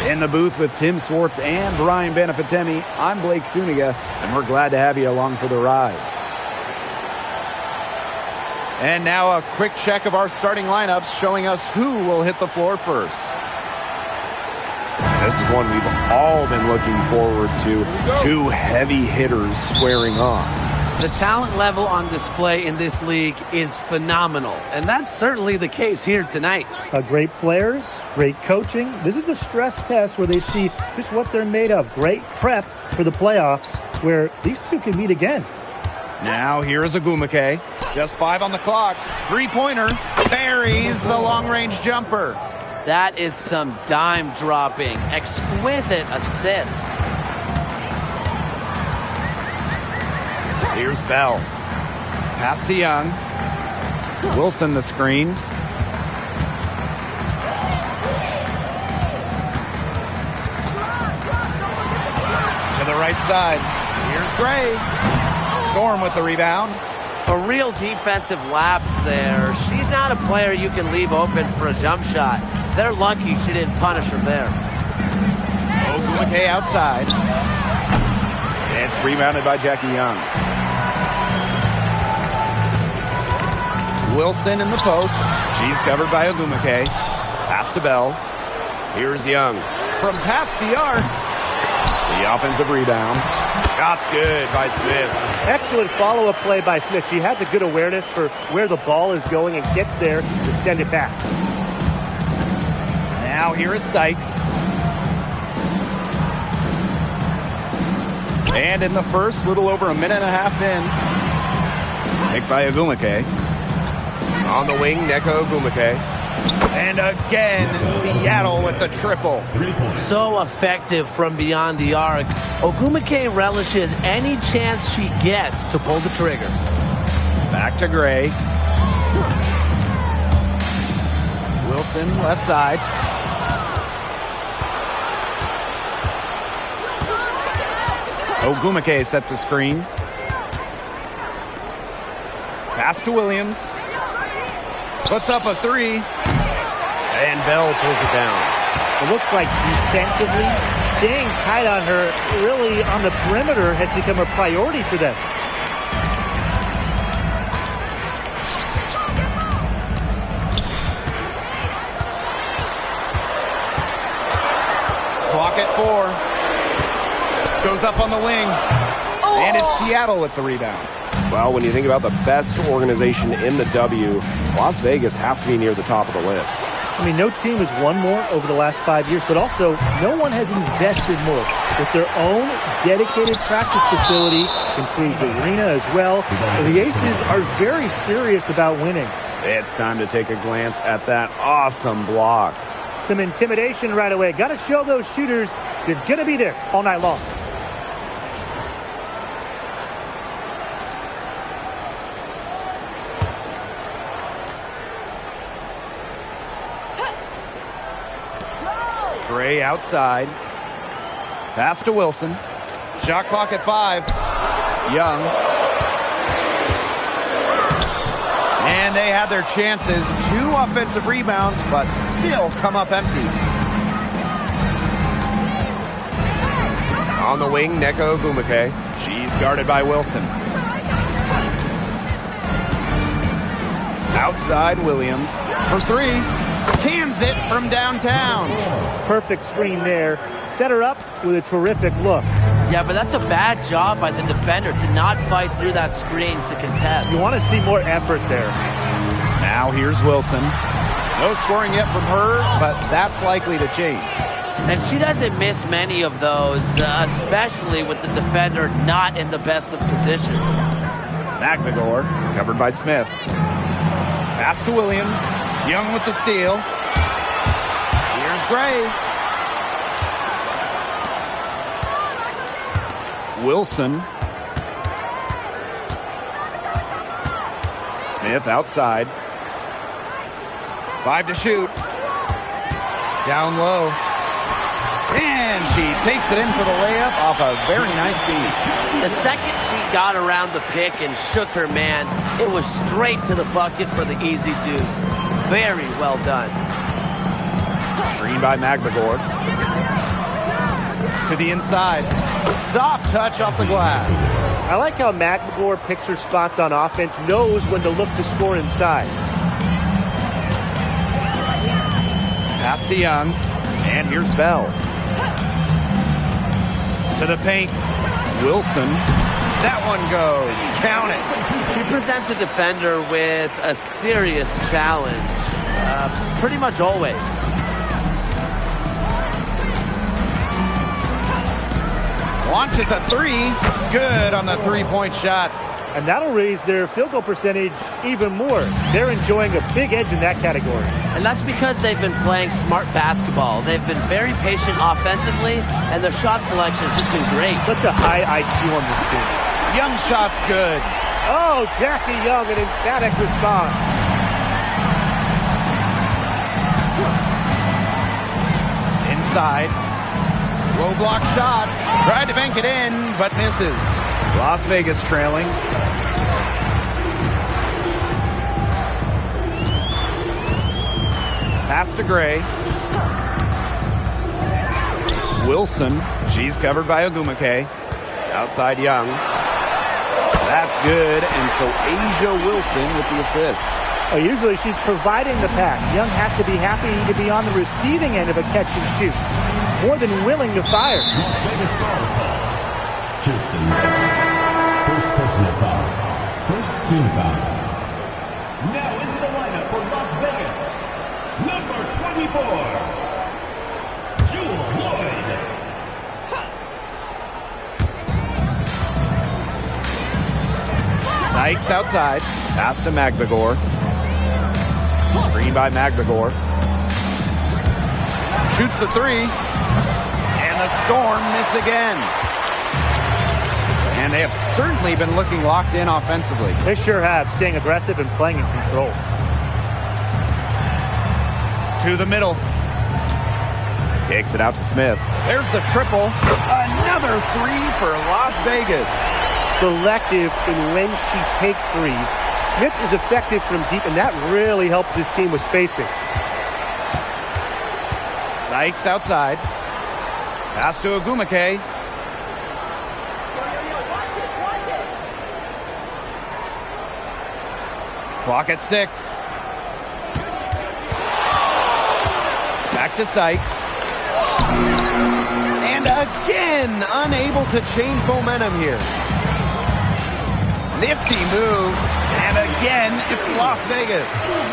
In the booth with Tim Swartz and Brian Benefitemi, I'm Blake Suniga, and we're glad to have you along for the ride. And now a quick check of our starting lineups showing us who will hit the floor first. This is one we've all been looking forward to. Two heavy hitters squaring off. The talent level on display in this league is phenomenal, and that's certainly the case here tonight. Great players, great coaching. This is a stress test where they see just what they're made of. Great prep for the playoffs where these two can meet again. Now here is Ogwumike. Just 5 on the clock. Three-pointer. Buries the long-range jumper. That is some dime dropping. Exquisite assist. Here's Bell. Pass to Young. Wilson the screen. To the right side. Here's Gray. Storm with the rebound. A real defensive lapse there. She's not a player you can leave open for a jump shot. They're lucky she didn't punish her there. Ogwumike outside. It's rebounded by Jackie Young. Wilson in the post. She's covered by Ogwumike. Pass to Bell. Here's Young. From past the arc. The offensive rebound. Shot's good by Smith. Excellent follow-up play by Smith. She has a good awareness for where the ball is going and gets there to send it back. Now here is Sykes. And in the first, little over a minute and a half in. Picked by Ogwumike. On the wing, Nneka Ogwumike. And again, Seattle with the triple. So effective from beyond the arc. Ogwumike relishes any chance she gets to pull the trigger. Back to Gray. Wilson, left side. Ogwumike sets a screen. Pass to Williams. Puts up a three. And Bell pulls it down. It looks like defensively, staying tight on her, really on the perimeter, has become a priority for them. Clock at 4. Goes up on the wing. And it's Seattle with the rebound. Well, when you think about the best organization in the W, Las Vegas has to be near the top of the list. I mean, no team has won more over the last 5 years, but also no one has invested more with their own dedicated practice facility, improved arena as well. The Aces are very serious about winning. It's time to take a glance at that awesome block. Some intimidation right away. Got to show those shooters they're going to be there all night long. Gray outside. Pass to Wilson. Shot clock at 5. Young. And they had their chances. 2 offensive rebounds, but still come up empty. On the wing, Nneka Ogwumike. She's guarded by Wilson. Outside, Williams. For 3. Cans it from downtown. Perfect screen there. Set her up with a terrific look. Yeah, but that's a bad job by the defender to not fight through that screen to contest. You want to see more effort there. Now here's Wilson. No scoring yet from her, but that's likely to change. And she doesn't miss many of those, especially with the defender not in the best of positions. McNagor, covered by Smith. Pass to Williams. Young with the steal. Here's Gray. Wilson. Smith outside. 5 to shoot. Down low. And she takes it in for the layup off a very nice feed. The second she got around the pick and shook her man, it was straight to the bucket for the easy deuce. Very well done. Screen by McNagor. To the inside. Soft touch off the glass. I like how McMagor picks her spots on offense, knows when to look to score inside. Pass to Young. And here's Bell. To the paint. Wilson. That one goes. Count it. He presents a defender with a serious challenge. Pretty much always. Launches a three. Good on the three-point shot. And that'll raise their field goal percentage even more. They're enjoying a big edge in that category. And that's because they've been playing smart basketball. They've been very patient offensively, and their shot selection has just been great. Such a high IQ on this team. Young shot's good. Oh, Jackie Young, an emphatic response. Inside. Low block shot. Tried to bank it in, but misses. Las Vegas trailing. Pass to Gray. Wilson. She's covered by Ogumake. Outside Young. That's good. And so Asia Wilson with the assist. Oh, usually she's providing the pass. Young has to be happy to be on the receiving end of a catch and shoot. More than willing to fire. Las Vegas foul. Houston. First personal foul. First team foul. Now into the lineup for Las Vegas. Number 24. Jewel Lloyd. Sykes outside. Pass to McMagor. Screen by McMagor. Shoots the three. And the Storm miss again. And they have certainly been looking locked in offensively. They sure have, staying aggressive and playing in control. To the middle. Kicks it out to Smith. There's the triple. Another three for Las Vegas. Selective in when she takes threes. Smith is effective from deep, and that really helps his team with spacing. Sykes outside. Pass to Ogumake. Clock at 6. Back to Sykes. And again, unable to change momentum here. Nifty move. And again, it's Las Vegas.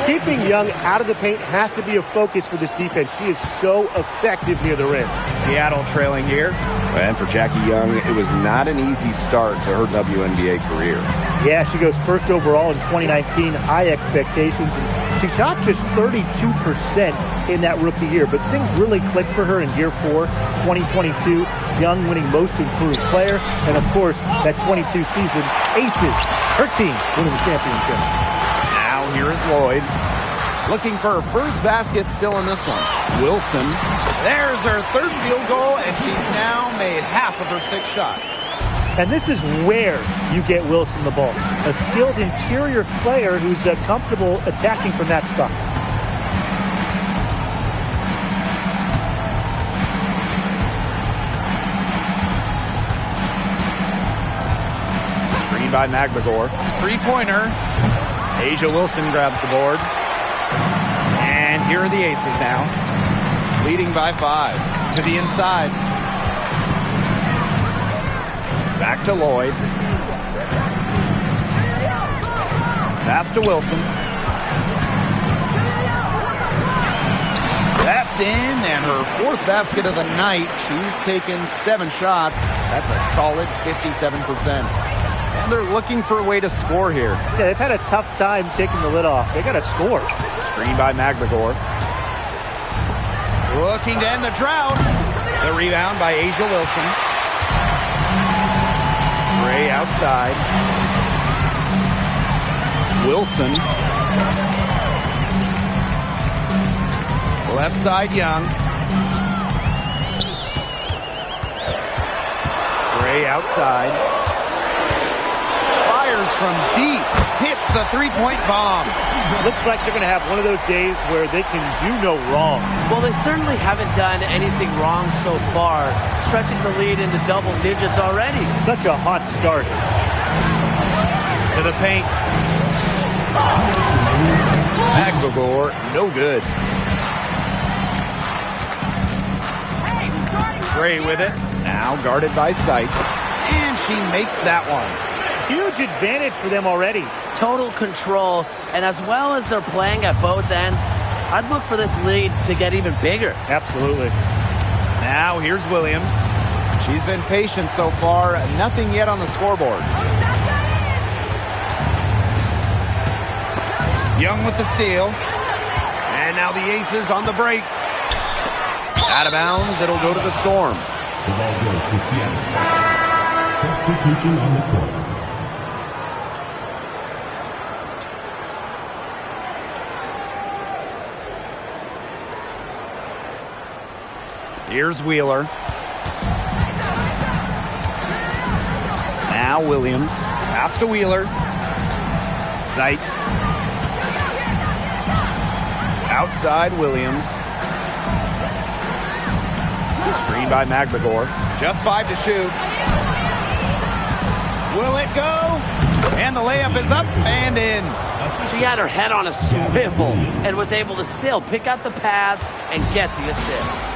Keeping Young out of the paint has to be a focus for this defense. She is so effective near the rim. Seattle trailing here. And for Jackie Young, it was not an easy start to her WNBA career. Yeah, she goes first overall in 2019, high expectations. And she shot just 32% in that rookie year, but things really clicked for her in year 4, 2022. Young winning most improved player, and of course, that 22 season, Aces, her team winning the championship. Now here is Lloyd. Looking for her first basket still in this one. Wilson. There's her third field goal, and she's now made half of her 6 shots. And this is where you get Wilson the ball. A skilled interior player who's comfortable attacking from that spot. Screen by McMagor. Three-pointer. Asia Wilson grabs the board. And here are the Aces now. Leading by 5. To the inside. Back to Lloyd. Pass to Wilson. That's in, and her 4th basket of the night. She's taken 7 shots. That's a solid 57%. And they're looking for a way to score here. Yeah, they've had a tough time taking the lid off. They got to score. Screen by McMagor. Looking to end the drought. The rebound by Asia Wilson. Gray outside. Wilson. Left side Young. Gray outside. Fires from deep. Hits the three-point bomb. Looks like they're going to have one of those days where they can do no wrong. Well, they certainly haven't done anything wrong so far, stretching the lead into double digits already. Such a hot start. To the paint. Agbagor, no good. Gray with it. Now guarded by Sykes. And she makes that one. Huge advantage for them already. Total control, and as well as they're playing at both ends, I'd look for this lead to get even bigger. Absolutely. Now here's Williams. She's been patient so far. Nothing yet on the scoreboard. Young with the steal. And now the Aces on the break. Out of bounds, it'll go to the Storm. The ball goes to Seattle. Substitution on the court. Here's Wheeler. Now Williams. Pass to Wheeler. Sykes. Outside Williams. Screen by Magbagor. Just 5 to shoot. Will it go? And the layup is up and in. She had her head on a swivel and was able to still pick out the pass and get the assist.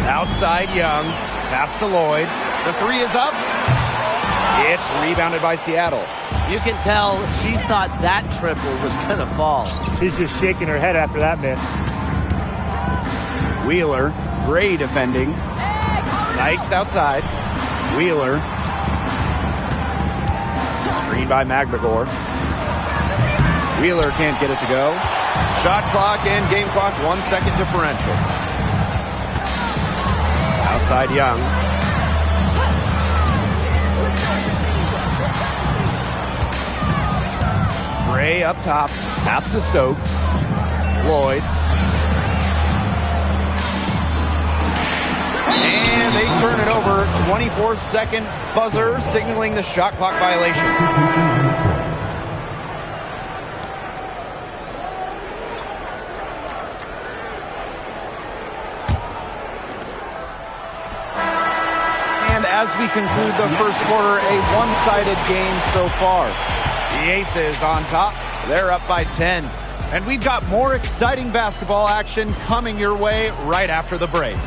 Outside Young. Pass to Lloyd. The three is up. It's rebounded by Seattle. You can tell she thought that triple was going to fall. She's just shaking her head after that miss. Wheeler, Gray defending. Sykes outside. Wheeler. Screen by Magbagor. Wheeler can't get it to go. Shot clock and game clock 1 second differential. Outside Young. Gray up top. Pass to Stokes. Lloyd. And they turn it over. 24-second buzzer signaling the shot clock violation. And as we conclude the first quarter, a one-sided game so far. The Aces on top. They're up by 10. And we've got more exciting basketball action coming your way right after the break.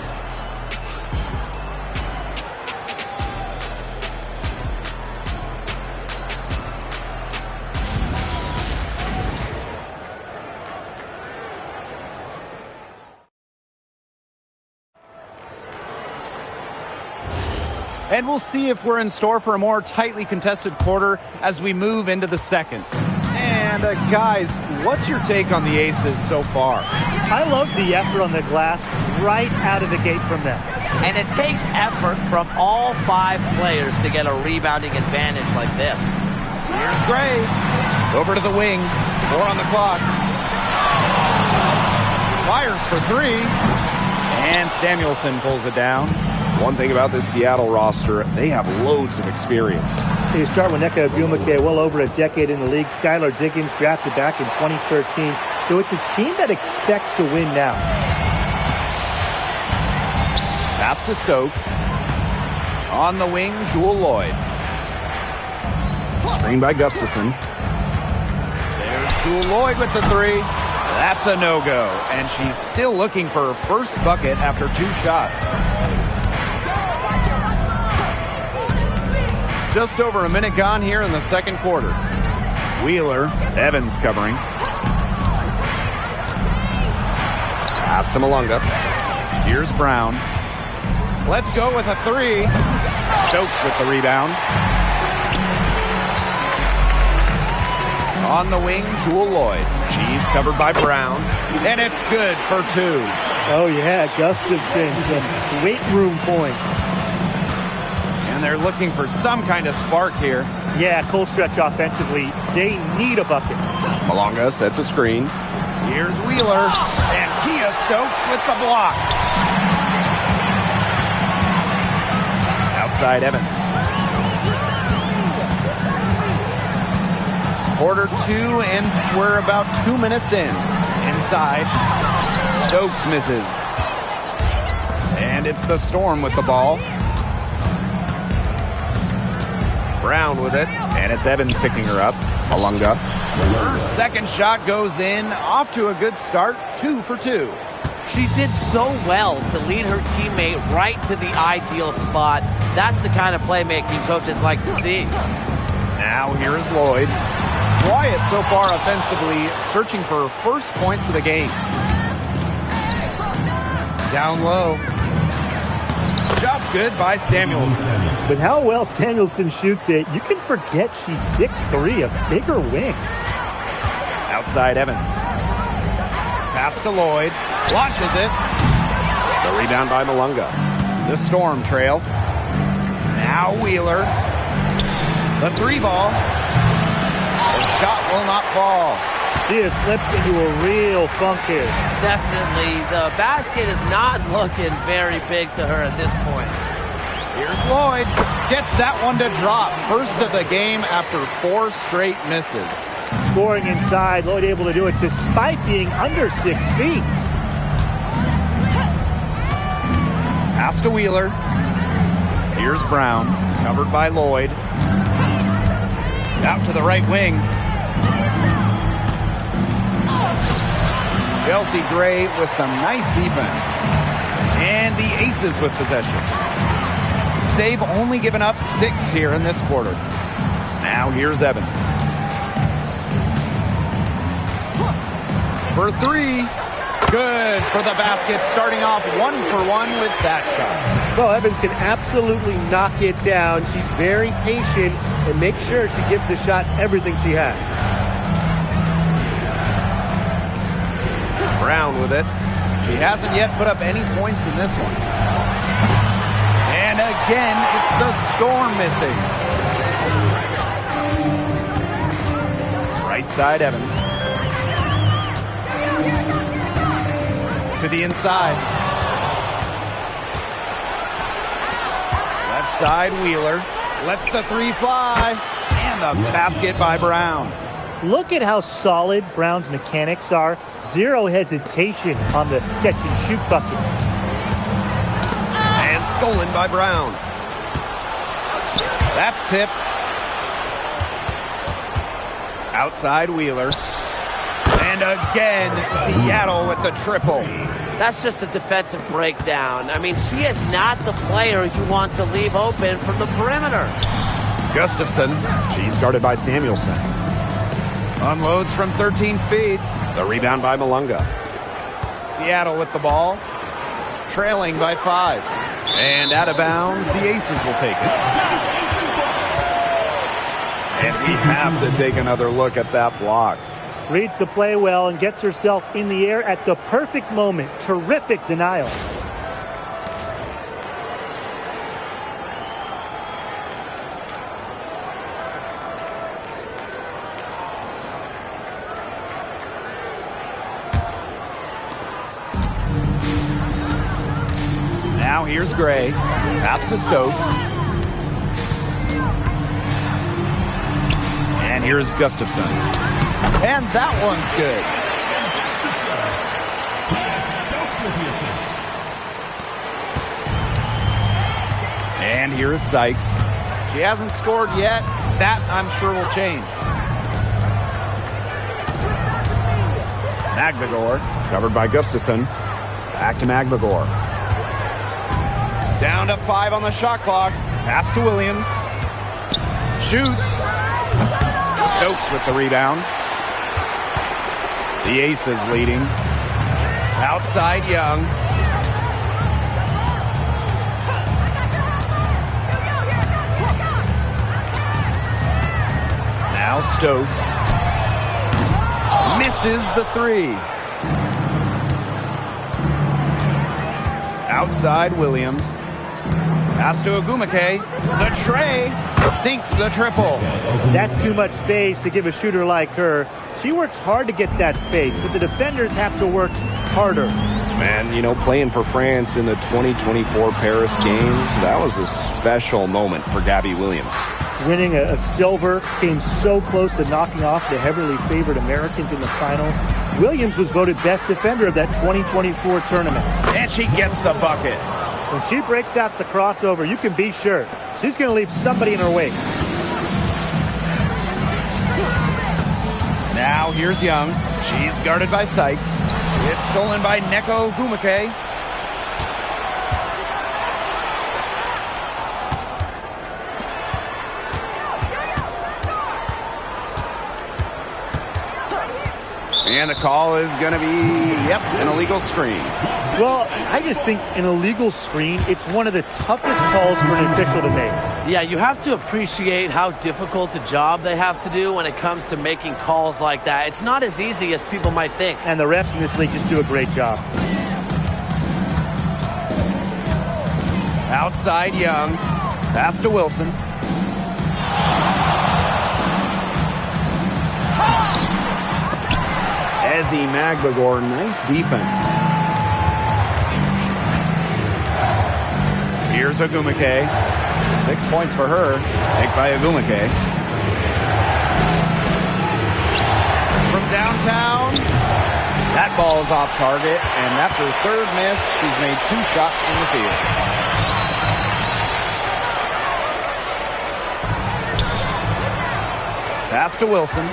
And we'll see if we're in store for a more tightly contested quarter as we move into the second. And guys, what's your take on the Aces so far? I love the effort on the glass right out of the gate from them. And it takes effort from all 5 players to get a rebounding advantage like this. Here's Gray. Over to the wing. 4 on the clock. Fires for 3. And Samuelson pulls it down. One thing about this Seattle roster, they have loads of experience. You start with Nneka Ogwumike, well over a decade in the league. Skylar Diggins drafted back in 2013. So it's a team that expects to win now. Pass to Stokes. On the wing, Jewel Lloyd. Screen by Gustafson. There's Jewel Lloyd with the 3. That's a no-go. And she's still looking for her first bucket after 2 shots. Just over a minute gone here in the second quarter. Wheeler, Evans covering. Pass to Malunga. Here's Brown. Let's go with a 3. Stokes with the rebound. On the wing, Jewel Lloyd. She's covered by Brown. And it's good for 2. Oh, yeah, Gustafson, some weight room points. And they're looking for some kind of spark here. Yeah, cold stretch offensively. They need a bucket. Malunga sets a screen. Here's Wheeler. And Kia Stokes with the block. Outside Evans. Quarter 2, and we're about 2 minutes in. Inside, Stokes misses. And it's the Storm with the ball. Brown with it, and it's Evans picking her up. Malunga. Her second shot goes in, off to a good start, 2 for 2. She did so well to lead her teammate right to the ideal spot. That's the kind of playmaking coaches like to see. Now here is Lloyd. Quiet so far offensively, searching for her first points of the game. Down low. Shot's good by Samuelson. With how well Samuelson shoots it, you can forget she's 6'3", a bigger wing. Outside Evans. Pass to Lloyd. Launches it. The rebound by Malunga. The Storm trail. Now Wheeler. The 3 ball. The shot will not fall. She has slipped into a real funk here. Definitely. The basket is not looking very big to her at this point. Here's Lloyd. Gets that one to drop. First of the game after 4 straight misses. Scoring inside, Lloyd able to do it despite being under 6 feet. Pass to Wheeler. Here's Brown. Covered by Lloyd. Out to the right wing. Chelsea Gray with some nice defense. And the Aces with possession. They've only given up 6 here in this quarter. Now here's Evans. For 3. Good for the basket. Starting off 1 for 1 with that shot. Well, Evans can absolutely knock it down. She's very patient and makes sure she gives the shot everything she has. Brown with it. She hasn't yet put up any points in this one. And again, it's the Storm missing. Right side, Evans. To the inside. Left side, Wheeler. Lets the 3 fly. And the basket by Brown. Look at how solid Brown's mechanics are. Zero hesitation on the catch and shoot bucket. And stolen by Brown. That's tipped. Outside Wheeler. And again, Seattle with the triple. That's just a defensive breakdown. I mean, she is not the player you want to leave open from the perimeter. Gustafson. She's guarded by Samuelson. Unloads from 13 feet. The rebound by Malunga. Seattle with the ball. Trailing by 5. And out of bounds, the Aces will take it. And we have to take another look at that block. Reads the play well and gets herself in the air at the perfect moment. Terrific denial. Now here's Gray. Pass to Stokes. And here's Gustafson. And that one's good. And here's Sykes. She hasn't scored yet. That, I'm sure, will change. Magbagor, covered by Gustafson. Back to Magbagor. Down to 5 on the shot clock. Pass to Williams. Shoots. Stokes with the rebound. The Aces leading. Outside Young. Now Stokes. Misses the 3. Outside Williams. Pass to Agumake. The tray sinks the triple. That's too much space to give a shooter like her. She works hard to get that space, but the defenders have to work harder. Man, you know, playing for France in the 2024 Paris Games, that was a special moment for Gabby Williams. winning a silver, came so close to knocking off the heavily favored Americans in the final. Williams was voted best defender of that 2024 tournament. And she gets the bucket. When she breaks out the crossover, you can be sure she's going to leave somebody in her wake. Now here's Young. She's guarded by Sykes. It's stolen by Neko Gumake. And the call is going to be, an illegal screen. Well, I just think an illegal screen, it's one of the toughest calls for an official to make. Yeah, you have to appreciate how difficult a job they have to do when it comes to making calls like that. It's not as easy as people might think. And the refs in this league just do a great job. Outside Young. Pass to Wilson. Ezzy Magbagor, nice defense. Here's Agumake. 6 points for her. Take by Agumake. From downtown. That ball is off target, and that's her third miss. She's made 2 shots from the field. Pass to Wilson.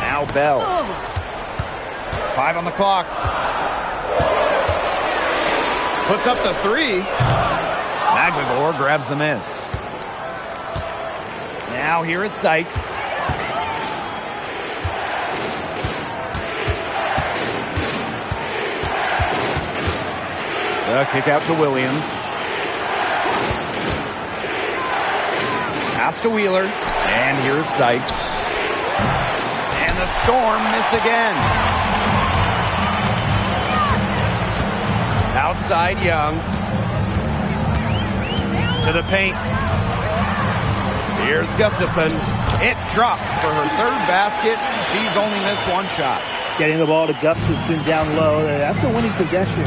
Now Bell. 5 on the clock. Puts up the 3. Magbagor grabs the miss. Now here is Sykes. The kick out to Williams. Pass to Wheeler. And here's Sykes. And the Storm miss again. Outside Young. To the paint. Here's Gustafson. It drops for her 3rd basket. She's only missed 1 shot. Getting the ball to Gustafson down low. That's a winning possession.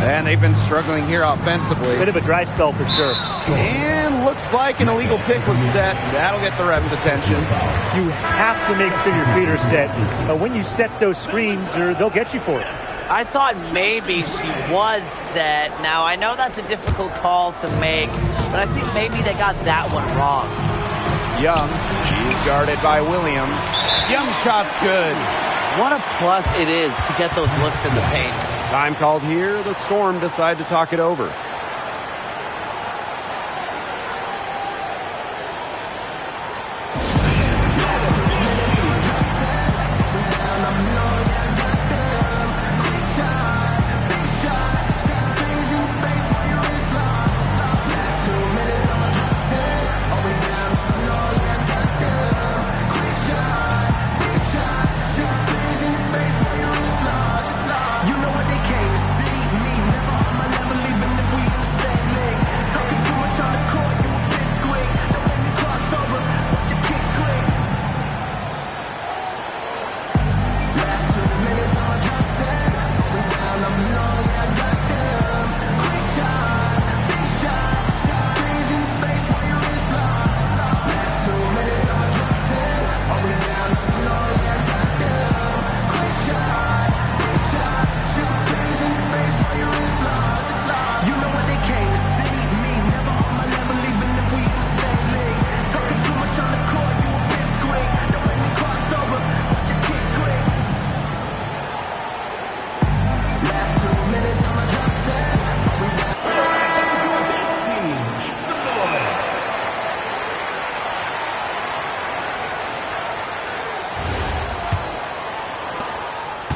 And they've been struggling here offensively. Bit of a dry spell for sure. And looks like an illegal pick was set. That'll get the ref's attention. You have to make sure your feet are set. When you set those screens, they'll get you for it. I thought maybe she was set. Now, I know that's a difficult call to make, but I think maybe they got that one wrong. Young, she's guarded by Williams. Young shot's good. What a plus it is to get those looks in the paint. Time called here. The Storm decide to talk it over.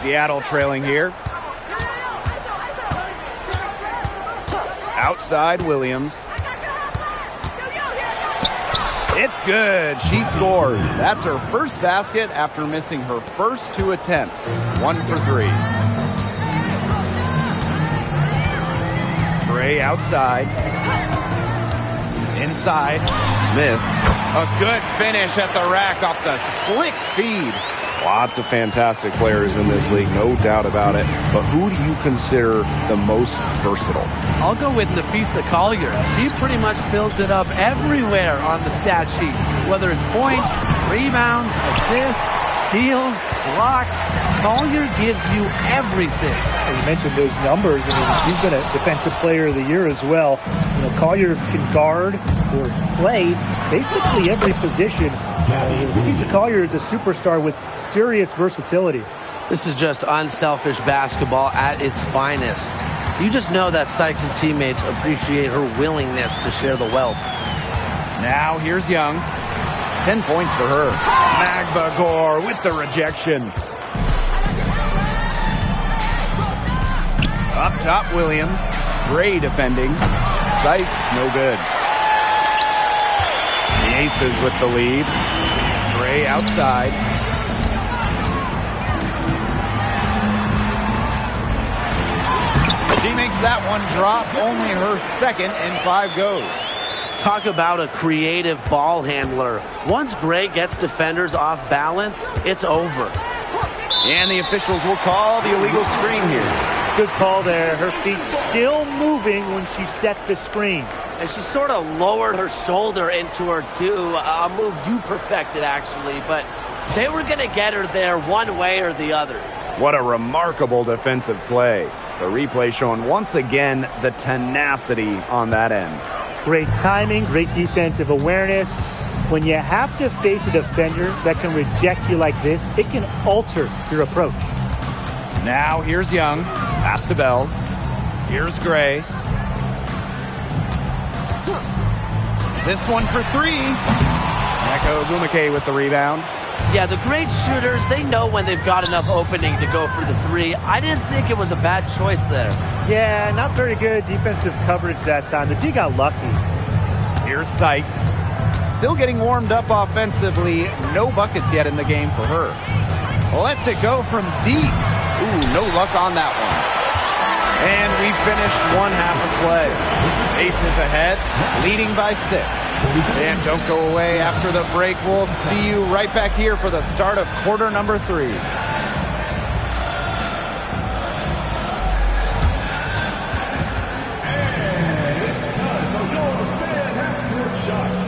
Seattle trailing here. Outside Williams. It's good. She scores. That's her first basket after missing her first 2 attempts. 1 for 3. Gray outside. Inside. Smith. A good finish at the rack off the slick feed. Lots of fantastic players in this league, no doubt about it. But who do you consider the most versatile? I'll go with Nafisa Collier. She pretty much fills it up everywhere on the stat sheet, whether it's points, rebounds, assists, steals, blocks. Collier gives you everything. You mentioned those numbers. I mean, she's been a defensive player of the year as well. You know, Collier can guard or play basically every position. Nafisa Collier is a superstar with serious versatility. This is just unselfish basketball at its finest. You just know that Sykes' teammates appreciate her willingness to share the wealth. Now here's Young. 10 points for her. Magba Gore with the rejection. Up top, Williams. Gray defending. Sykes, no good. The Aces with the lead. Gray outside. She makes that one drop. Only her second, and 5 goes. Talk about a creative ball handler. Once Gray gets defenders off balance, it's over. And the officials will call the illegal screen here. Good call there. Her feet still moving when she set the screen. And she sort of lowered her shoulder into her, too. A move you perfected, actually. But they were going to get her there one way or the other. What a remarkable defensive play. The replay showing once again the tenacity on that end. Great timing, great defensive awareness. When you have to face a defender that can reject you like this, it can alter your approach. Now here's Young. Pass to Bell. Here's Gray. This one for 3. Neko Ogwumike with the rebound. Yeah, the great shooters, they know when they've got enough opening to go for the 3. I didn't think it was a bad choice there. Yeah, not very good defensive coverage that time. The T got lucky. Here's Sykes. Still getting warmed up offensively. No buckets yet in the game for her. Lets it go from deep. Ooh, no luck on that one. And we finished one half of play. Aces ahead, leading by 6. And don't go away after the break. We'll see you right back here for the start of quarter number 3.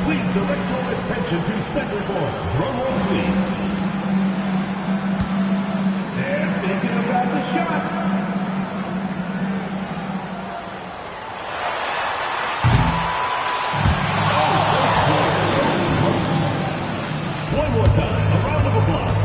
Please direct your attention to center court. Drum roll, please. They're thinking about the shot. One more time. A round of applause.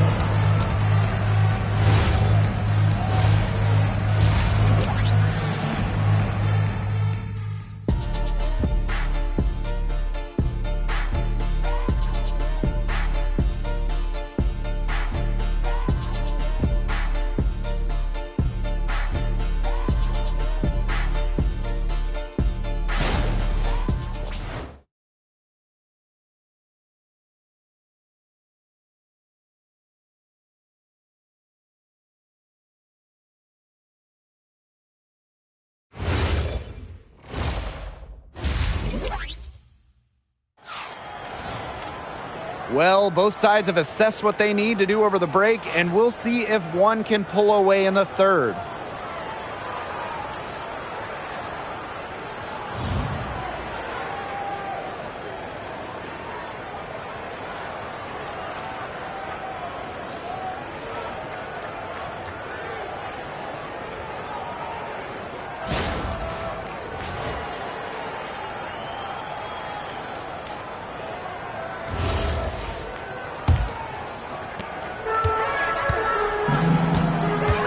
Well, both sides have assessed what they need to do over the break, and we'll see if one can pull away in the third.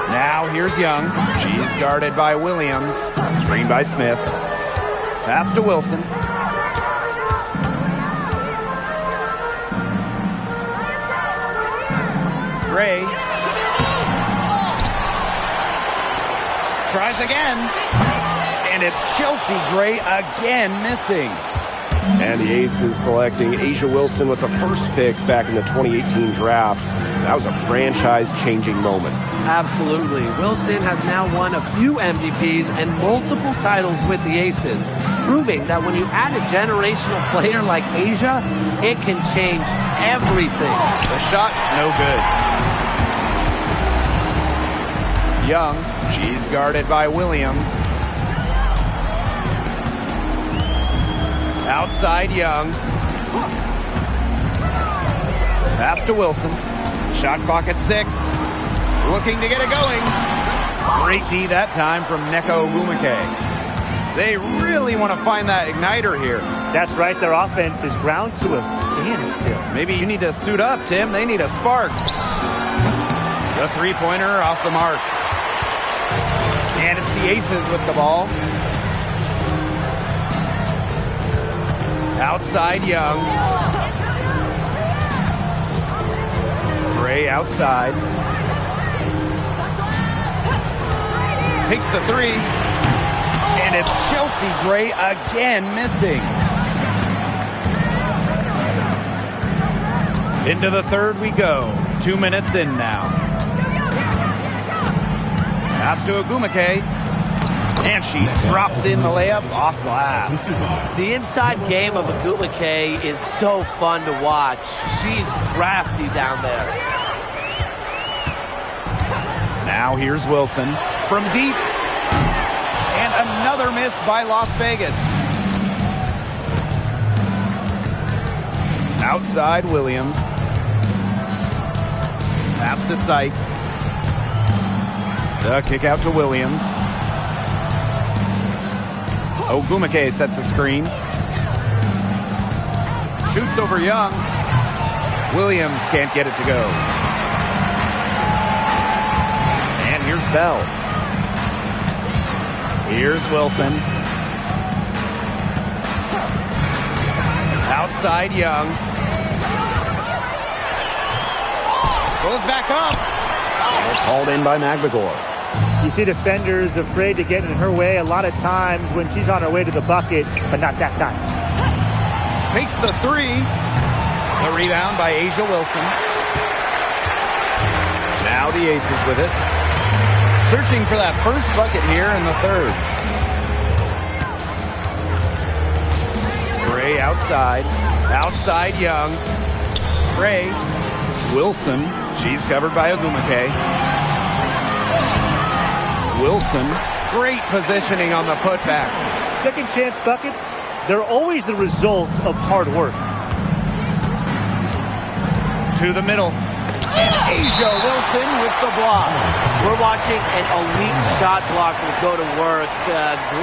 Now here's Young. She's guarded by Williams. Screen by Smith. Pass to Wilson. Gray. Tries again. And it's Chelsea Gray again missing. And the Aces selecting Asia Wilson with the first pick back in the 2018 draft. That was a franchise-changing moment. Absolutely. Wilson has now won a few MVPs and multiple titles with the Aces, proving that when you add a generational player like Asia, it can change everything. The shot, no good. Young. She's guarded by Williams. Outside Young. Pass to Wilson. Shot clock at 6. Looking to get it going. Great D that time from Neko Ogumake. They really want to find that igniter here. That's right. Their offense is ground to a standstill. Maybe you need to suit up, Tim. They need a spark. The three-pointer off the mark. And it's the Aces with the ball. Outside Young. Gray outside. Takes the three. And it's Chelsea Gray again missing. Into the third we go. 2 minutes in now. Pass to Ogumake. And she drops in the layup off glass. The inside game of Ogumake is so fun to watch. She's crafty down there. Now here's Wilson from deep. And another miss by Las Vegas. Outside Williams. Pass to Sykes. The kick out to Williams. Ogumake sets a screen. Shoots over Young. Williams can't get it to go. And here's Bell. Here's Wilson. Outside Young. Goes back up. It's hauled in by Magbagor. You see defenders afraid to get in her way a lot of times when she's on her way to the bucket, but not that time. Takes the three. The rebound by Asia Wilson. Now the Aces with it. Searching for that first bucket here in the third. Gray outside. Outside Young. Gray. Wilson. She's covered by Ogumake. Wilson. Great positioning on the putback. Second chance buckets, they're always the result of hard work. To the middle. And Asia Wilson with the block. We're watching an elite shot blocker go to work.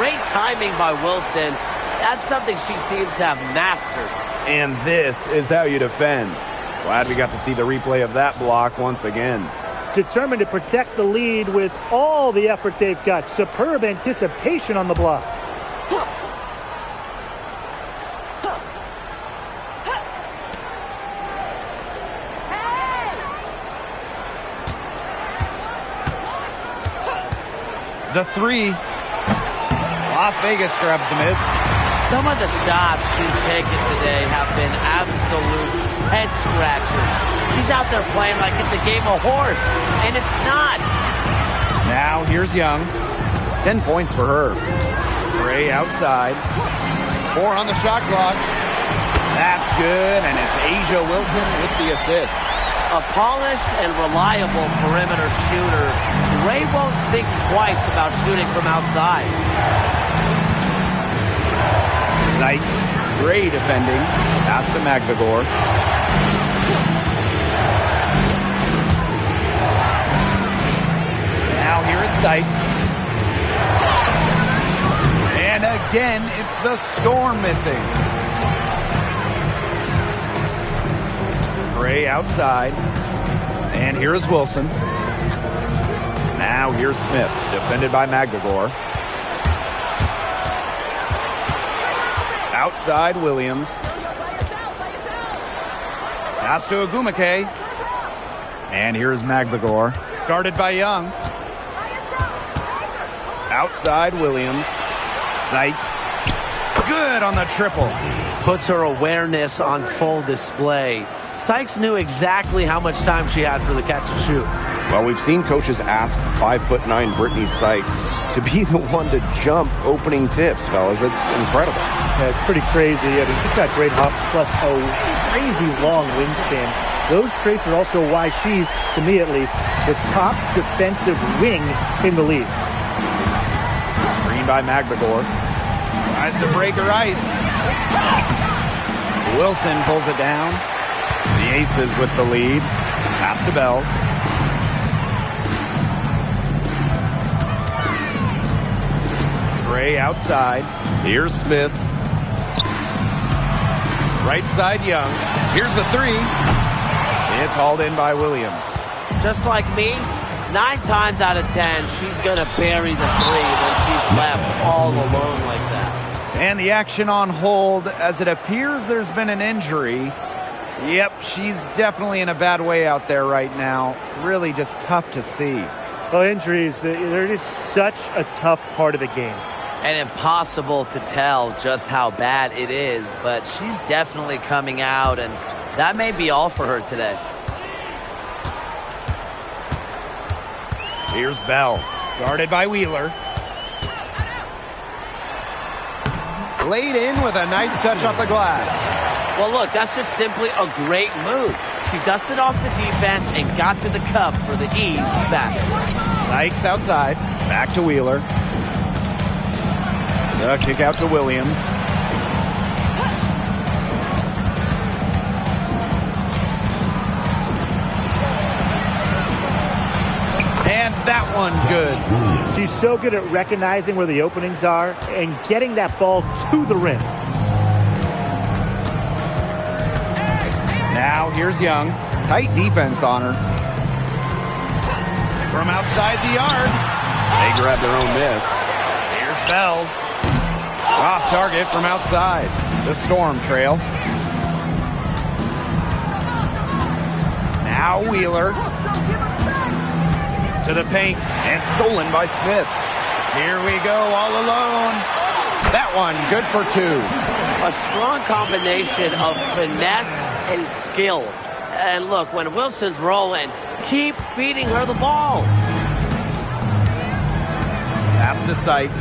Great timing by Wilson. That's something she seems to have mastered. And this is how you defend. Glad we got to see the replay of that block once again. Determined to protect the lead with all the effort they've got. Superb anticipation on the block. The three. Las Vegas grabs the miss. Some of the shots she's taken today have been absolute head scratchers. She's out there playing like it's a game of horse, and it's not. Now here's Young. 10 points for her. Gray outside. 4 on the shot clock. That's good, and it's Asia Wilson with the assist. A polished and reliable perimeter shooter. Gray won't think twice about shooting from outside. Sykes, Gray defending. Pass to Magbagor. Now here is Sykes. And again, it's the Storm missing. Gray outside. And here's Wilson. Now here's Smith, defended by Magbagor. Outside Williams. Pass to Ogumake. And here's Magbagor. Guarded by Young. Outside Williams. Sykes. Good on the triple. Puts her awareness on full display. Sykes knew exactly how much time she had for the catch and shoot. Well, we've seen coaches ask 5'9" Brittany Sykes to be the one to jump opening tips, fellas. It's incredible. Yeah, it's pretty crazy. I mean, she's got great hops plus a crazy long wingspan. Those traits are also why she's, to me at least, the top defensive wing in the league. Screen by Magbagor. Tries to break her ice. Wilson pulls it down. The Aces with the lead. Pass to Bell. Gray outside. Here's Smith. Right side, Young. Here's the three. It's hauled in by Williams. Just like me, 9 times out of 10, she's going to bury the three when she's left all alone like that. And the action on hold as it appears there's been an injury. Yep, she's definitely in a bad way out there right now. Really just tough to see. Well, injuries, they're just such a tough part of the game. And impossible to tell just how bad it is, but she's definitely coming out, and that may be all for her today. Here's Bell, guarded by Wheeler. Laid in with a nice touch off the glass. Well, look, that's just simply a great move. She dusted off the defense and got to the cup for the easy basket. Sykes outside, back to Wheeler. The kick out to Williams. And that one good. She's so good at recognizing where the openings are and getting that ball to the rim. Now here's Young. Tight defense on her. From outside the yard. They grab their own miss. Here's Bell. Off target from outside. The Storm trail. Now Wheeler. To the paint. And stolen by Smith. Here we go all alone. That one good for 2. A strong combination of finesse and skill. And look, when Wilson's rolling, keep feeding her the ball. Pass to Sykes.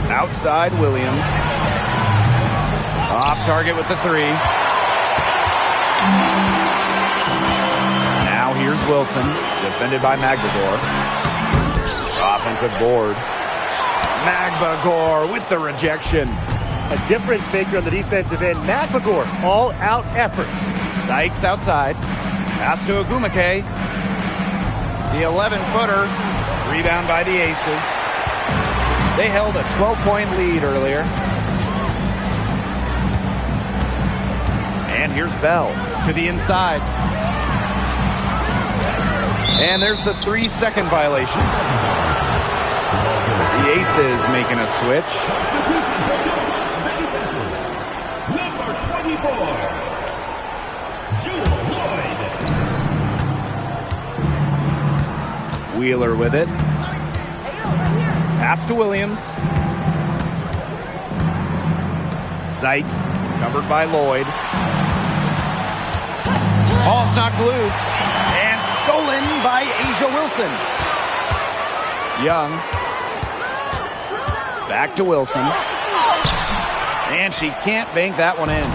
Outside Williams. Off target with the 3. Now here's Wilson, defended by Magbagor. Offensive board. Magbagor with the rejection. A difference maker on the defensive end. Magbagor, all-out efforts. Sykes outside. Pass to Agumake. The 11-footer. Rebound by the Aces. They held a 12-point lead earlier. And here's Bell to the inside. And there's the 3-second violations. The Aces making a switch. Number 24, Jewel Lloyd. Wheeler with it. Pass to Williams. Sykes covered by Lloyd. Ball's knocked loose and stolen by Asia Wilson. Young. Back to Wilson. And she can't bank that one in.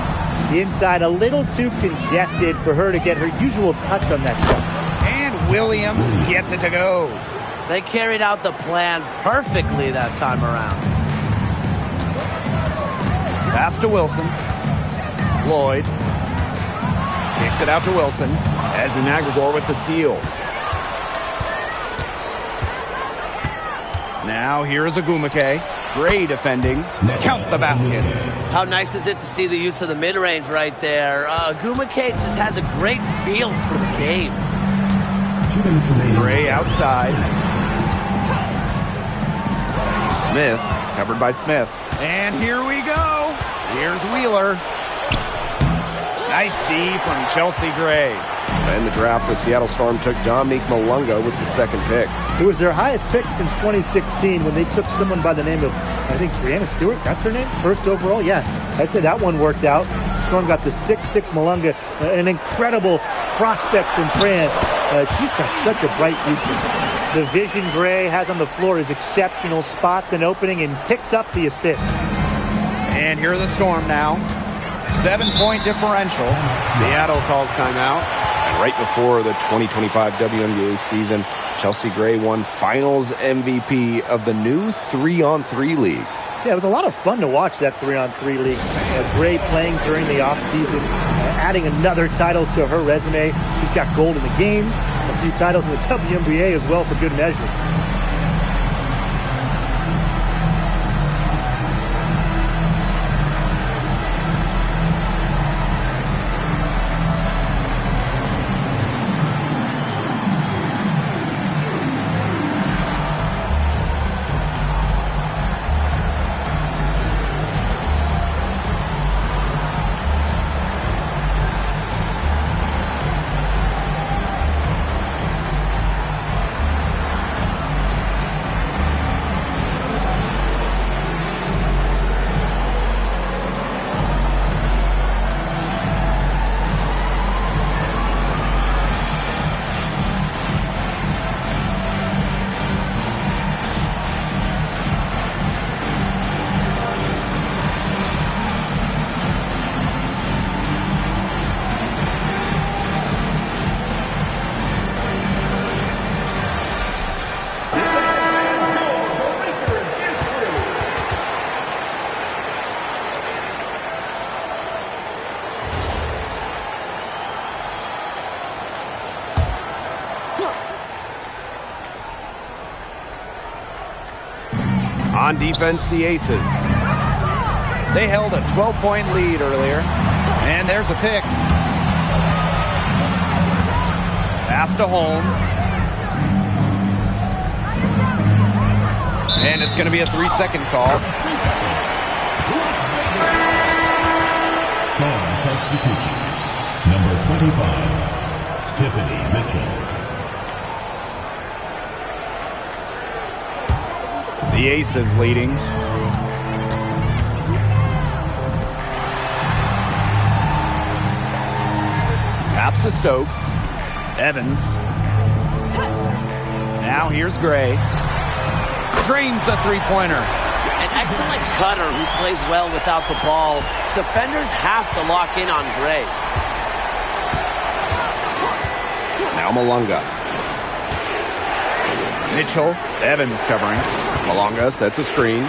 The inside a little too congested for her to get her usual touch on that shot. And Williams gets it to go. They carried out the plan perfectly that time around. Pass to Wilson. Lloyd. Kicks it out to Wilson. As Magbagor with the steal. Now here's Agumake. Gray defending. Count the basket. How nice is it to see the use of the mid-range right there. Agumake just has a great feel for the game. Gray outside. Smith, covered by Smith. And here we go. Here's Wheeler. Nice D from Chelsea Gray. In the draft, the Seattle Storm took Dominique Malunga with the 2nd pick. It was their highest pick since 2016 when they took someone by the name of, I think, Brianna Stewart. That's her name? First overall? Yeah, I'd say that one worked out. Storm got the 6'6" Malunga, an incredible prospect from France. She's got such a bright future. The vision Gray has on the floor is exceptional. Spots an opening and picks up the assist. And here are the Storm now. 7-point differential. Seattle calls timeout. And right before the 2025 WNBA season, Chelsea Gray won Finals MVP of the new 3-on-3 league. Yeah, it was a lot of fun to watch that 3-on-3 league. Gray playing during the offseason, adding another title to her resume. She's got gold in the games, a few titles in the WNBA as well for good measure. On defense, the Aces. They held a 12-point lead earlier. And there's a pick. Pass to Holmes. And it's going to be a 3-second call. Scoring substitution. Number 25, Tiffany Mitchell. The Aces leading. Pass to Stokes. Evans. Now here's Gray. Drains the three-pointer. An excellent cutter who plays well without the ball. Defenders have to lock in on Gray. Now Malunga. Mitchell. Evans covering. Malunga sets a screen.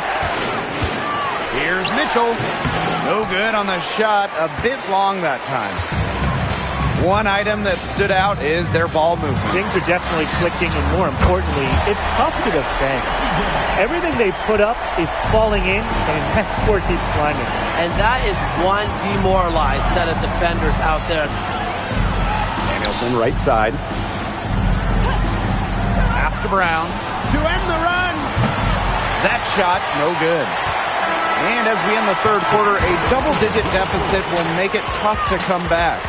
Here's Mitchell. No good on the shot. A bit long that time. One item that stood out is their ball movement. Things are definitely clicking, and more importantly, it's tough to defend. Everything they put up is falling in, and that score keeps climbing. And that is one demoralized set of defenders out there. Samuelson, right side. Pass to Brown. To end the run. That shot, no good. And as we end the third quarter, a double-digit deficit will make it tough to come back.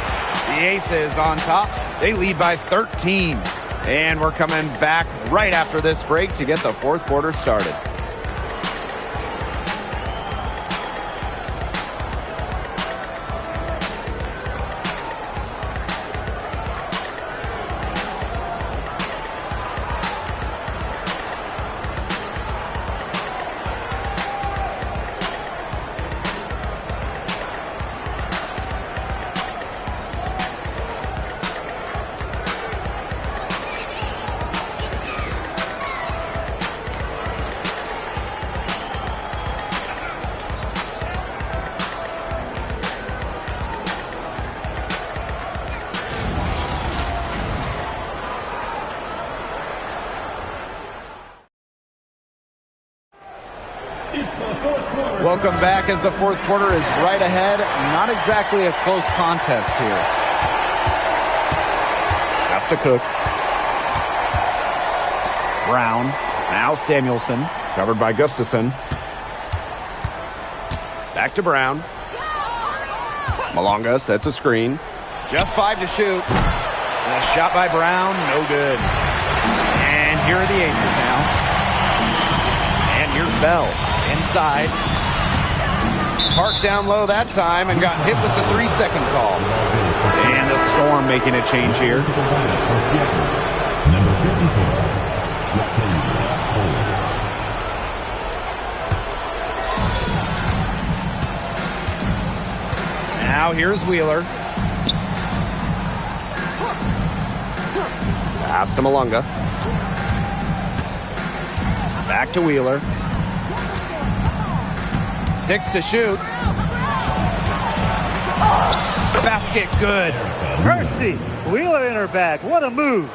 The Aces on top. They lead by 13. And we're coming back right after this break to get the fourth quarter started. Welcome back as the fourth quarter is right ahead. Not exactly a close contest here. Pass to Cook. Brown. Now Samuelson. Covered by Gustafson. Back to Brown. Malunga sets a screen. Just 5 to shoot. And a shot by Brown. No good. And here are the Aces now. And here's Bell. Inside. Parked down low that time and got hit with the 3-second call. And the Storm making a change here. Number 54, Now here's Wheeler. Pass to Malunga. Back to Wheeler. 6 to shoot. Basket good. Mercy. Wheeler in her bag. What a move.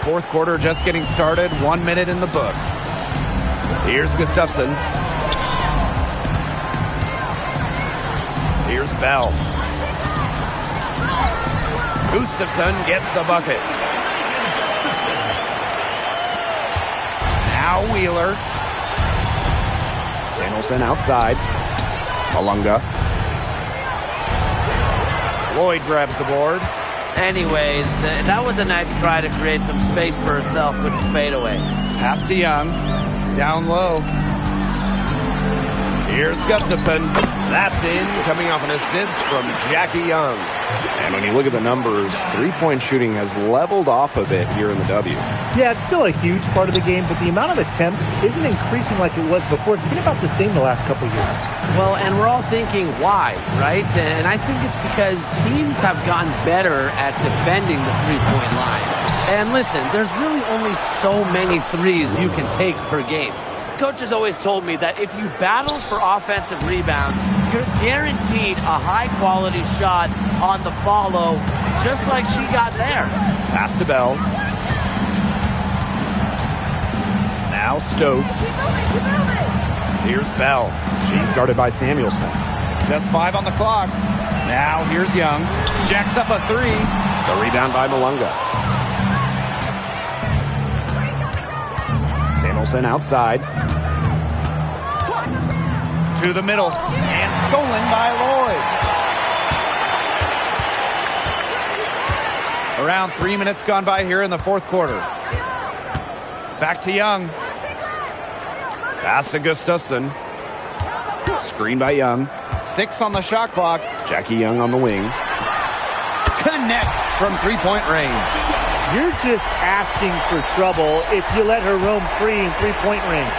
Fourth quarter just getting started. 1 minute in the books. Here's Gustafson. Here's Bell. Gustafson gets the bucket. Now Wheeler. Samuelson outside. Malunga. Lloyd grabs the board. Anyways, that was a nice try to create some space for herself with the fadeaway. Pass to Young. Down low. Here's Gustafson. That's in, coming off an assist from Jackie Young. And when you look at the numbers, three-point shooting has leveled off a bit here in the W. Yeah, it's still a huge part of the game, but the amount of attempts isn't increasing like it was before. It's been about the same the last couple years. Well, and we're all thinking, why, right? And I think it's because teams have gotten better at defending the three-point line. And listen, there's really only so many threes you can take per game. Coach has always told me that if you battle for offensive rebounds, you're guaranteed a high-quality shot on the follow, just like she got there. Pass to Bell. Now Stokes. Here's Bell. She's guarded by Samuelson. Just 5 on the clock. Now here's Young. Jacks up a 3. The rebound by Malunga. Samuelson outside. To the middle. And stolen by Lloyd. Around 3 minutes gone by here in the fourth quarter. Back to Young. Pass to Gustafson. Screen by Young. 6 on the shot clock. Jackie Young on the wing. Connects from three-point range. You're just asking for trouble if you let her roam free in three-point range.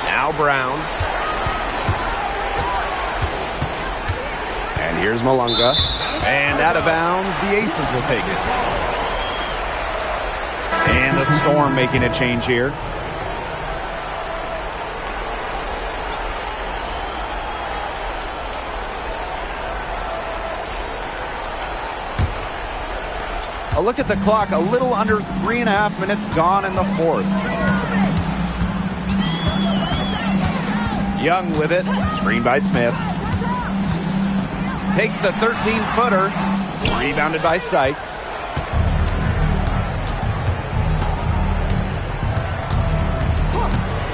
Now Brown. And here's Malunga. And out of bounds, the Aces will take it. And the Storm making a change here. A look at the clock, a little under 3.5 minutes gone in the fourth. Young with it, screened by Smith. Takes the 13-footer, rebounded by Sykes.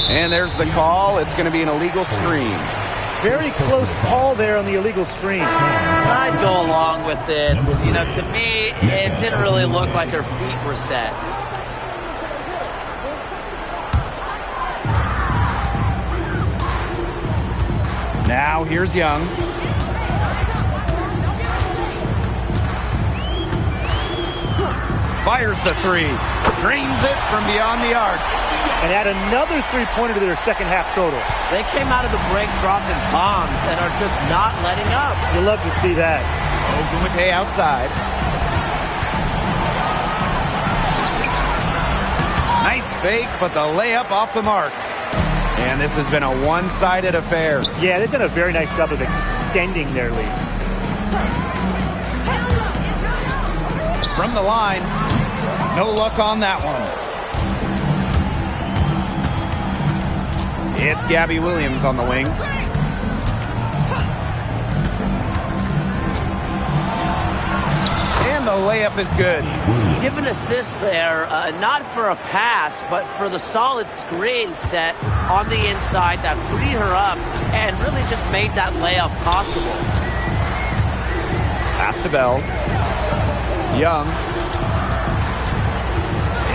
And there's the call. It's going to be an illegal screen. Very close call there on the illegal screen. I'd go along with it. You know, to me, it didn't really look like her feet were set. Now here's Young. Fires the 3. Drains it from beyond the arc. And add another three-pointer to their second half total. They came out of the break dropping bombs and are just not letting up. You'll love to see that. Ogumate outside. Nice fake, but the layup off the mark. And this has been a one-sided affair. Yeah, they've done a very nice job of extending their lead. From the line, no luck on that one. It's Gabby Williams on the wing. And the layup is good. Give an assist there, not for a pass, but for the solid screen set on the inside that freed her up and really just made that layup possible. Pass to Bell. Young.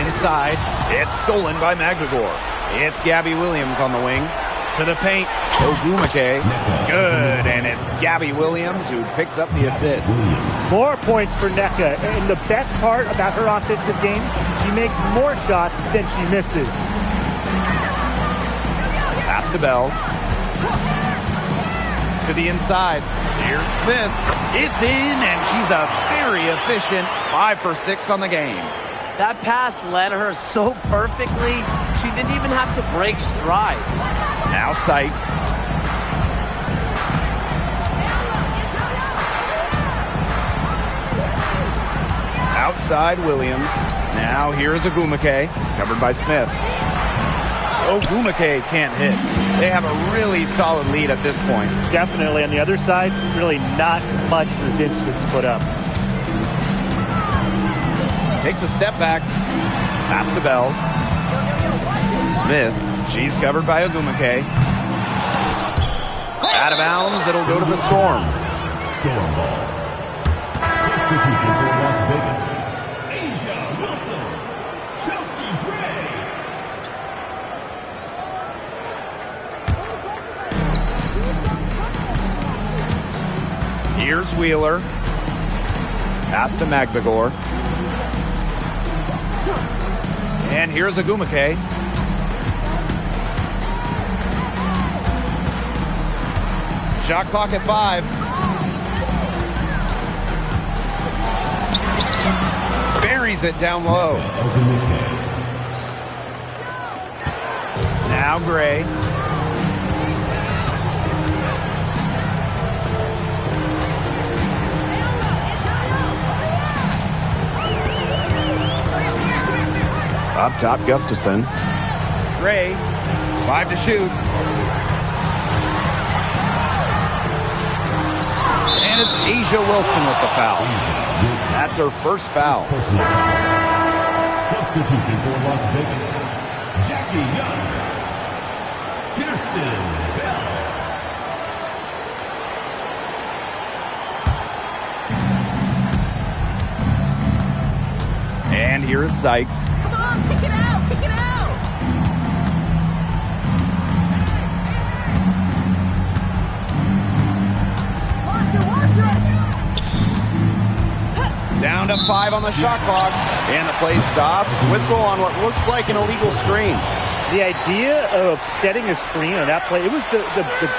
Inside. It's stolen by Magdagor. It's Gabby Williams on the wing. To the paint. Ogumake. Good. And it's Gabby Williams who picks up the assist. More points for NECA. And the best part about her offensive game, she makes more shots than she misses. Pass to Bell. To the inside. Here's Smith. It's in, and she's a very efficient 5 for 6 on the game. That pass led her so perfectly, she didn't even have to break stride. Now Sykes. Outside Williams. Now here's Ogumake, covered by Smith. Ogumake can't hit. They have a really solid lead at this point. Definitely. On the other side, really not much resistance put up. Takes a step back. Pass to Bell. Smith. She's covered by Ogumake. Out of bounds. It'll go to the Storm. Storm ball. Substitution for Las Vegas. Asia Wilson. Chelsea Gray. Here's Wheeler. Pass to Magbagor. And here's Ogumake. Shot clock at 5. Buries it down low. Now Gray. Up top, Gustafson. Gray, 5 to shoot. And it's Asia Wilson with the foul. That's her first foul. Substitution for Las Vegas. Jackie Young. Kirsten Bell. And here's Sykes. Come on, kick it out, kick it out. Down to 5 on the shot clock. And the play stops. Whistle on what looks like an illegal screen. The idea of setting a screen on that play, it was the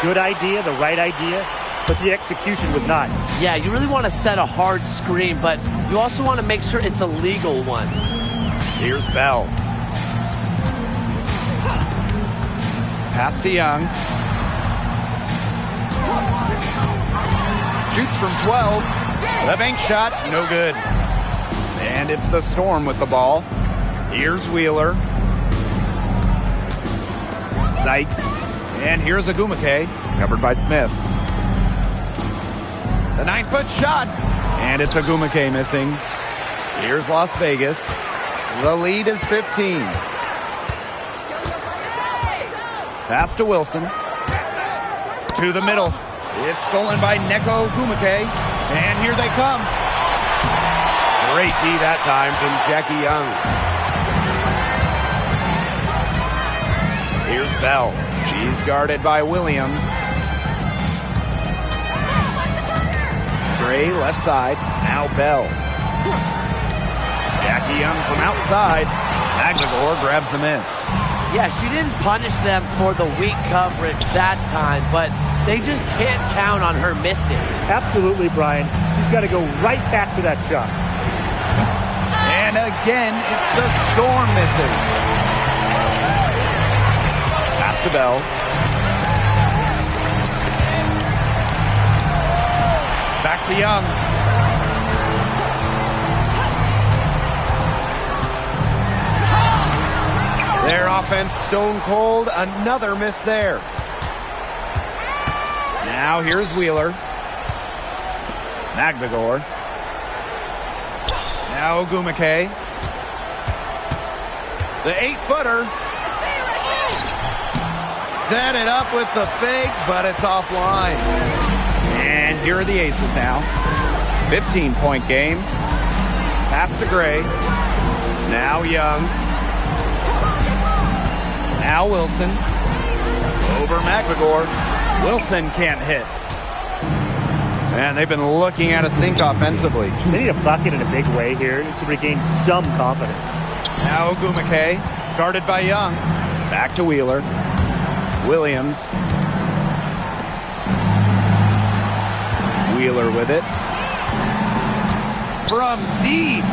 good idea, the right idea, but the execution was not. Yeah, you really want to set a hard screen, but you also want to make sure it's a legal one. Here's Bell. Pass to Young. Shoots from 12. The bank shot, no good. And it's the Storm with the ball. Here's Wheeler. Sykes. And here's Ogumake, covered by Smith. The 9-foot shot. And it's Ogumake missing. Here's Las Vegas. The lead is 15. Pass to Wilson. To the middle. It's stolen by Neko Ogumake. And here they come. Great D that time from Jackie Young. Here's Bell. She's guarded by Williams. Gray left side. Now Bell. Jackie Young from outside. Magbagor grabs the miss. Yeah, she didn't punish them for the weak coverage that time, but they just can't count on her missing. Absolutely, Brian. She's got to go right back to that shot. And again, it's the Storm missing. Pass to Bell. Back to Young. Their offense stone cold. Another miss there. Now here's Wheeler. Magbagor. Now Ogumake. The 8-footer. Set it up with the fake, but it's offline. And here are the Aces now. 15-point game. Pass to Gray. Now Young. Now Wilson. Over McVigor. Wilson can't hit. And they've been looking at a sink offensively. They need a bucket in a big way here to regain some confidence. Now Ogumake, guarded by Young. Back to Wheeler. Williams. Wheeler with it. From deep.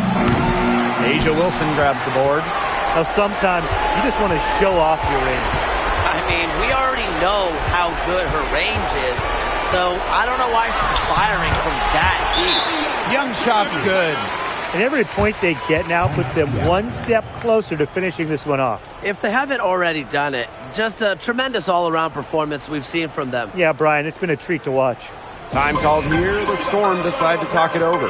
Asia Wilson grabs the board. Now sometimes you just want to show off your range. I mean, we already know how good her range is, so I don't know why she's firing from that deep. Young shot's good. And every point they get now puts them one step closer to finishing this one off. If they haven't already done it, just a tremendous all-around performance we've seen from them. Yeah, Brian, it's been a treat to watch. Time called here. The Storm decide to talk it over.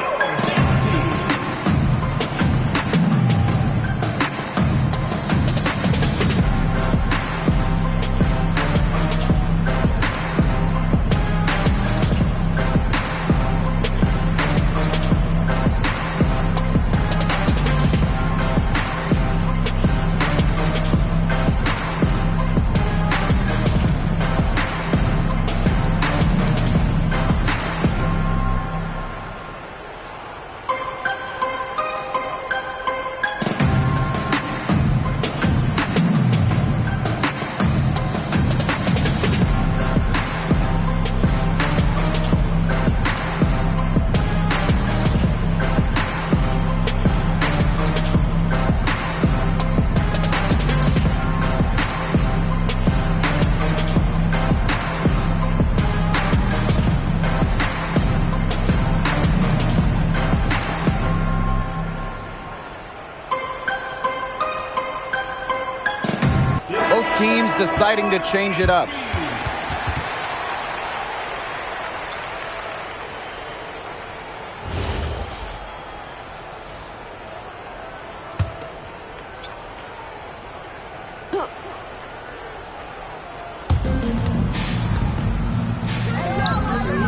Teams deciding to change it up.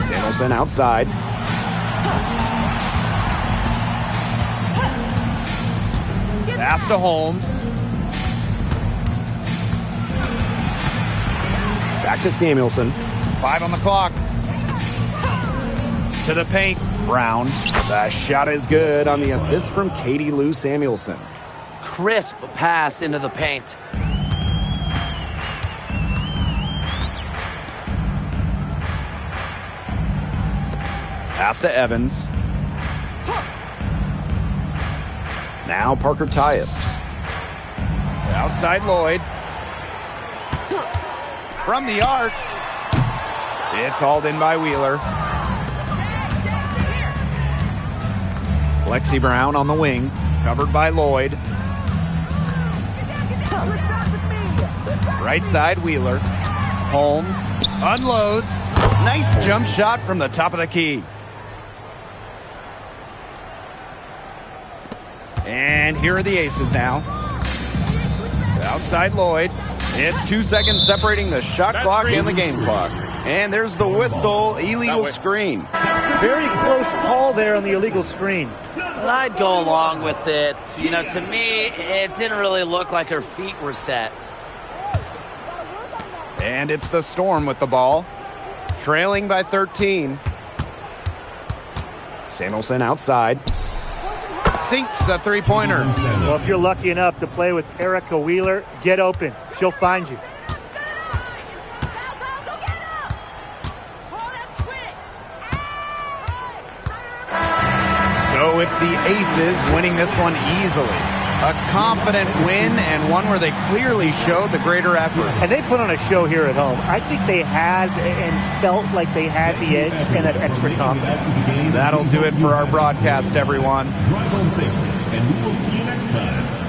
Samuelson outside. Pass to Holmes. Back to Samuelson. 5 on the clock. To the paint. Brown. The shot is good on the assist from Katie Lou Samuelson. Crisp pass into the paint. Pass to Evans. Now Parker Tyus. Outside Lloyd. From the arc. It's hauled in by Wheeler. Lexi Brown on the wing. Covered by Lloyd. Right side Wheeler. Holmes unloads. Nice jump shot from the top of the key. And here are the aces now. Outside Lloyd. It's 2 seconds separating the shot clock and the game clock. And there's the whistle. Illegal screen. Very close call there on the illegal screen. Well, I'd go along with it. You know, to me, it didn't really look like her feet were set. And it's the Storm with the ball. Trailing by 13. Samuelson outside. Sinks the three-pointer. Well, if you're lucky enough to play with Erica Wheeler, get open. She'll find you. So it's the Aces winning this one easily. A confident win and one where they clearly showed the greater effort. And they put on a show here at home. I think they had and felt like they had the edge and that extra confidence. That'll do it for our broadcast, everyone. Drive home safely, and we will see you next time.